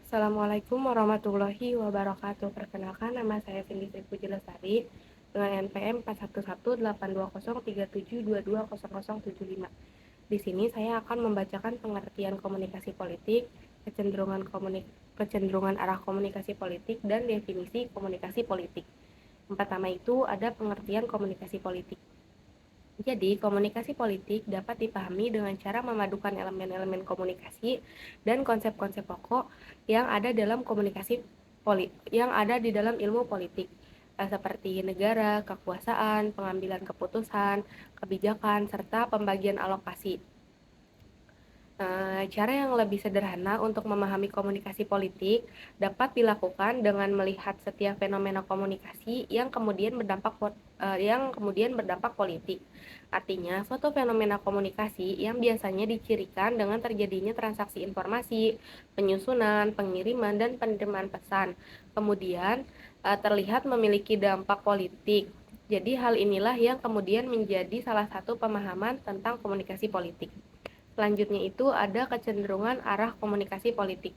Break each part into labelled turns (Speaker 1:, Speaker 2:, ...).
Speaker 1: Assalamualaikum warahmatullahi wabarakatuh. Perkenalkan, nama saya Cindy Puji Lestari dengan NPM 41182037220075. Di sini saya akan membacakan pengertian komunikasi politik, kecenderungan arah komunikasi politik, dan definisi komunikasi politik. Yang pertama itu ada pengertian komunikasi politik. Jadi, komunikasi politik dapat dipahami dengan cara memadukan elemen-elemen komunikasi dan konsep-konsep pokok yang ada di dalam ilmu politik, seperti negara, kekuasaan, pengambilan keputusan, kebijakan, serta pembagian alokasi. Cara yang lebih sederhana untuk memahami komunikasi politik dapat dilakukan dengan melihat setiap fenomena komunikasi yang kemudian berdampak politik. Artinya, suatu fenomena komunikasi yang biasanya dicirikan dengan terjadinya transaksi informasi, penyusunan, pengiriman, dan penerimaan pesan, kemudian terlihat memiliki dampak politik. Jadi, hal inilah yang kemudian menjadi salah satu pemahaman tentang komunikasi politik. Selanjutnya itu ada kecenderungan arah komunikasi politik.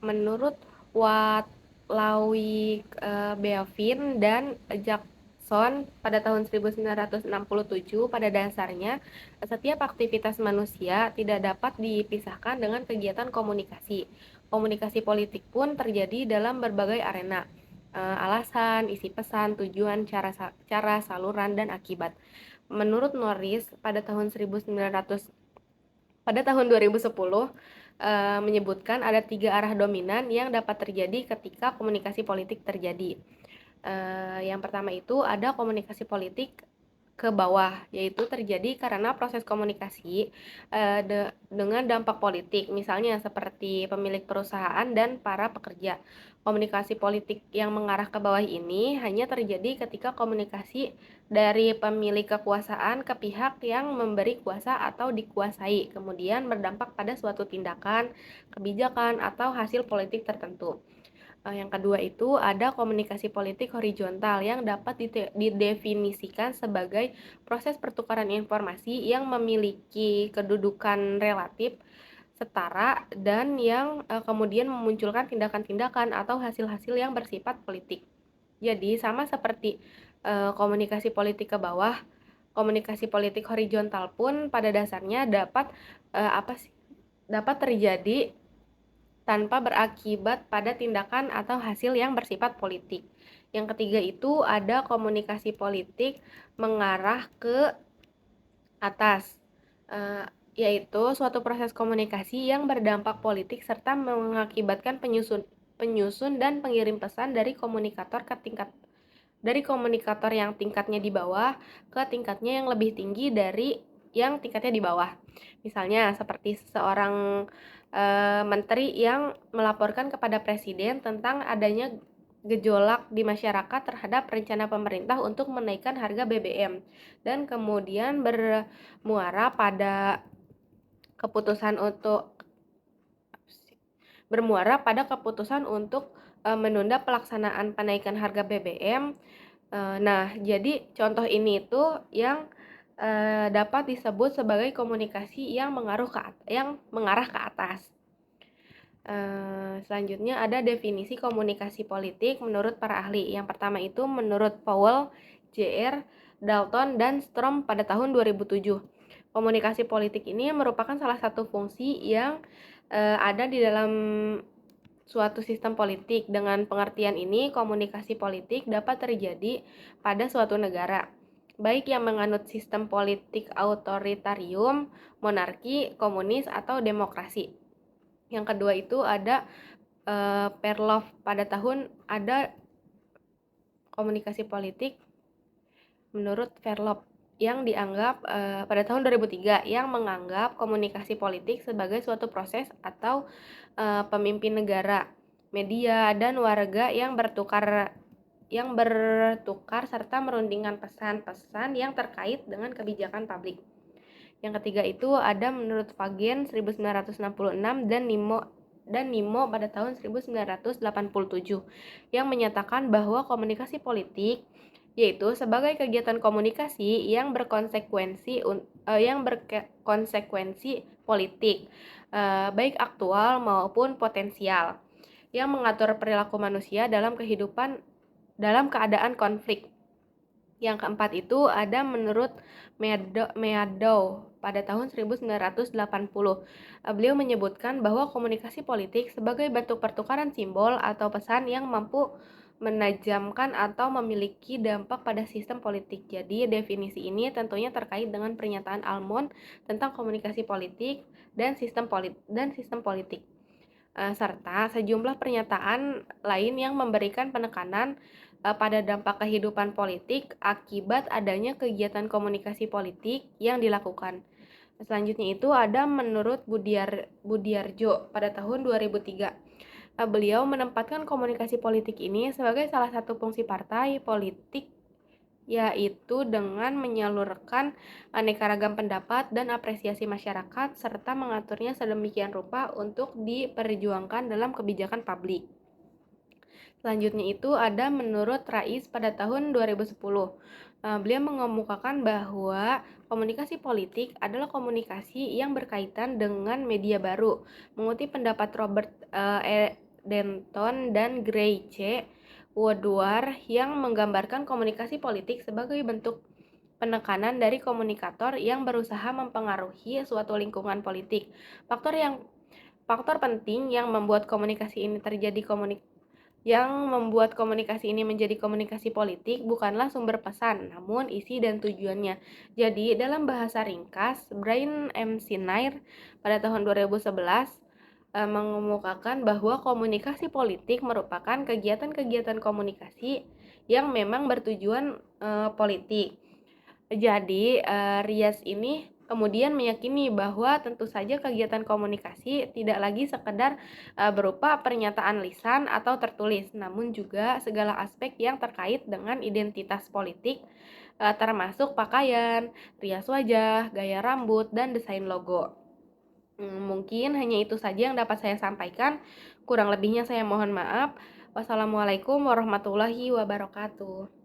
Speaker 1: Menurut Watlawi, Beavin, dan Jackson pada tahun 1967, pada dasarnya setiap aktivitas manusia tidak dapat dipisahkan dengan kegiatan komunikasi. Komunikasi politik pun terjadi dalam berbagai arena. Alasan, isi pesan, tujuan, cara, saluran, dan akibat. Menurut Norris pada tahun 2010 menyebutkan ada 3 arah dominan yang dapat terjadi ketika komunikasi politik terjadi. Yang pertama itu ada komunikasi politik ke bawah, yaitu terjadi karena proses komunikasi dengan dampak politik, misalnya seperti pemilik perusahaan dan para pekerja. Komunikasi politik yang mengarah ke bawah ini hanya terjadi ketika komunikasi dari pemilik kekuasaan ke pihak yang memberi kuasa atau dikuasai, kemudian berdampak pada suatu tindakan, kebijakan, atau hasil politik tertentu. Yang kedua itu ada komunikasi politik horizontal yang dapat didefinisikan sebagai proses pertukaran informasi yang memiliki kedudukan relatif setara dan yang kemudian memunculkan tindakan-tindakan atau hasil-hasil yang bersifat politik. Jadi sama seperti komunikasi politik ke bawah, komunikasi politik horizontal pun pada dasarnya dapat terjadi tanpa berakibat pada tindakan atau hasil yang bersifat politik. Yang ketiga itu ada komunikasi politik mengarah ke atas, yaitu suatu proses komunikasi yang berdampak politik serta mengakibatkan penyusun dan pengirim pesan dari komunikator yang tingkatnya di bawah ke tingkatnya yang lebih tinggi dari yang tingkatnya di bawah. Misalnya seperti seorang menteri yang melaporkan kepada presiden tentang adanya gejolak di masyarakat terhadap rencana pemerintah untuk menaikkan harga BBM dan kemudian bermuara pada keputusan untuk menunda pelaksanaan penaikan harga BBM. Nah, jadi contoh ini itu yang dapat disebut sebagai komunikasi yang mengarah ke atas. Selanjutnya ada definisi komunikasi politik menurut para ahli. Yang pertama itu menurut Powell, Jr., Dalton, dan Strom pada tahun 2007. Komunikasi politik ini merupakan salah satu fungsi yang ada di dalam suatu sistem politik. Dengan pengertian ini, komunikasi politik dapat terjadi pada suatu negara, baik yang menganut sistem politik autoritarium, monarki, komunis, atau demokrasi. Yang kedua itu ada Perloff ada komunikasi politik menurut Perloff yang dianggap pada tahun 2003 yang menganggap komunikasi politik sebagai suatu proses atau pemimpin negara, media, dan warga yang bertukar serta merundingkan pesan-pesan yang terkait dengan kebijakan publik. Yang ketiga itu ada menurut Fagen 1966 dan Nimo pada tahun 1987 yang menyatakan bahwa komunikasi politik yaitu sebagai kegiatan komunikasi yang berkonsekuensi politik, baik aktual maupun potensial, yang mengatur perilaku manusia dalam keadaan konflik. Yang keempat itu ada menurut Meadow pada tahun 1980. Beliau menyebutkan bahwa komunikasi politik sebagai bentuk pertukaran simbol atau pesan yang mampu menajamkan atau memiliki dampak pada sistem politik. Jadi definisi ini tentunya terkait dengan pernyataan Almond tentang komunikasi politik dan sistem politik. Serta sejumlah pernyataan lain yang memberikan penekanan pada dampak kehidupan politik akibat adanya kegiatan komunikasi politik yang dilakukan. Selanjutnya itu ada menurut Budiarjo pada tahun 2003. Beliau menempatkan komunikasi politik ini sebagai salah satu fungsi partai politik, yaitu dengan menyalurkan aneka ragam pendapat dan apresiasi masyarakat serta mengaturnya sedemikian rupa untuk diperjuangkan dalam kebijakan publik. Selanjutnya itu ada menurut Rais pada tahun 2010. Beliau mengemukakan bahwa komunikasi politik adalah komunikasi yang berkaitan dengan media baru. Mengutip pendapat Robert Denton dan Gray C. Woodward yang menggambarkan komunikasi politik sebagai bentuk penekanan dari komunikator yang berusaha mempengaruhi suatu lingkungan politik. Faktor penting yang membuat komunikasi ini menjadi komunikasi politik bukanlah sumber pesan, namun isi dan tujuannya. Jadi, dalam bahasa ringkas, Brian M. Sinair pada tahun 2011 mengemukakan bahwa komunikasi politik merupakan kegiatan-kegiatan komunikasi yang memang bertujuan politik. Jadi, Rias ini kemudian meyakini bahwa tentu saja kegiatan komunikasi tidak lagi sekedar berupa pernyataan lisan atau tertulis, namun juga segala aspek yang terkait dengan identitas politik, termasuk pakaian, rias wajah, gaya rambut, dan desain logo. Mungkin hanya itu saja yang dapat saya sampaikan. Kurang lebihnya saya mohon maaf. Wassalamualaikum warahmatullahi wabarakatuh.